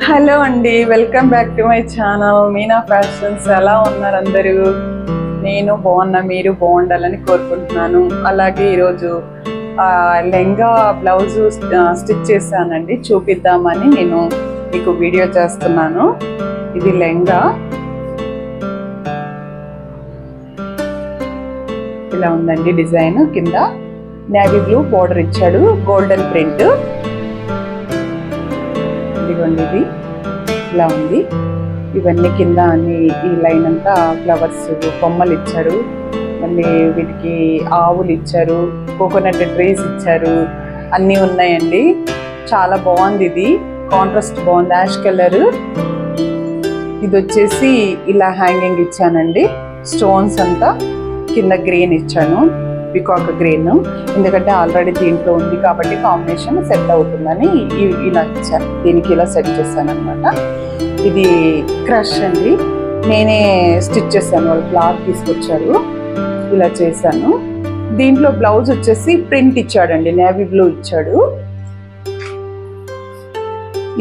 Hello అండి, welcome back to my channel Meena fashions. ఎలా ఉన్నారు అందరూ? నేను బాగున్నా, మీరు బాగుండాలని కోరుకుంటున్నాను. అలాగే ఈరోజు లెహంగా బ్లౌజ్ స్టిచ్ చేశానండి, చూపిద్దామని నేను మీకు వీడియో చేస్తున్నాను. ఇది లెహంగా ఇలా ఉందండి. డిజైన్ కింద నేవీ బ్లూ బోర్డర్ ఇచ్చాడు, గోల్డెన్ ప్రింట్. ఇదిగోండి, ఇది ఇలా ఉంది. ఇవన్నీ కింద అన్ని ఈ లైన్ అంతా ఫ్లవర్స్ బొమ్మలు ఇచ్చారు. మళ్ళీ వీటికి ఆవులు ఇచ్చారు, కోకోనట్ ట్రీస్ ఇచ్చారు, అన్నీ ఉన్నాయండి. చాలా బాగుంది. ఇది కాంట్రాస్ట్ బాగుంది, యాష్ కలర్. ఇది వచ్చేసి ఇలా హ్యాంగింగ్ ఇచ్చానండి. స్టోన్స్ అంతా కింద గ్రీన్ ఇచ్చాను, పికాక్ గ్రీన్. ఎందుకంటే ఆల్రెడీ దీంట్లో ఉంది కాబట్టి కాంబినేషన్ సెట్ అవుతుందని ఇలా ఇచ్చాను. దీనికి ఇలా సెట్ చేశాను అనమాట. ఇది క్రష్ అండి, నేనే స్టిచ్ చేశాను. వాళ్ళు క్లాత్ తీసుకొచ్చారు, ఇలా చేశాను. దీంట్లో బ్లౌజ్ వచ్చేసి ప్రింట్ ఇచ్చాడండి, నేవీ బ్లూ ఇచ్చాడు.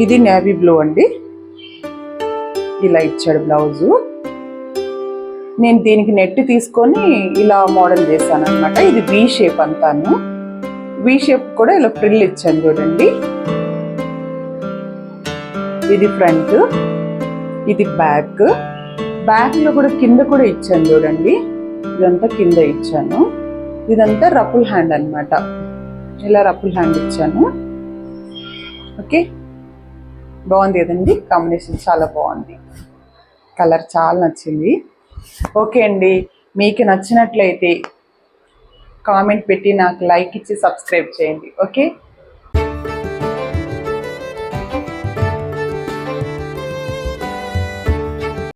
ఇది నేవీ బ్లూ అండి, ఇలా ఇచ్చాడు బ్లౌజు. నేను దీనికి నెట్ తీసుకొని ఇలా మోడల్ చేశాను అనమాట. ఇది వి షేప్ అంతాను. వి షేప్ కూడా ఇలా ఫ్రిల్ ఇచ్చాను చూడండి. ఇది ఫ్రంట్, ఇది బ్యాక్. బ్యాక్ లో కూడా కింద కూడా ఇచ్చాను చూడండి. ఇదంతా కింద ఇచ్చాను. ఇదంతా రఫుల్ హ్యాండ్ అనమాట. ఇలా రఫుల్ హ్యాండ్ ఇచ్చాను. ఓకే, బాగుంది కదండి. కాంబినేషన్ చాలా బాగుంది, కలర్ చాలా నచ్చింది. ఓకే అండి, మీకు నచ్చినట్లయితే కామెంట్ పెట్టి నాకు లైక్ ఇచ్చి సబ్స్క్రైబ్ చేయండి. ఓకే.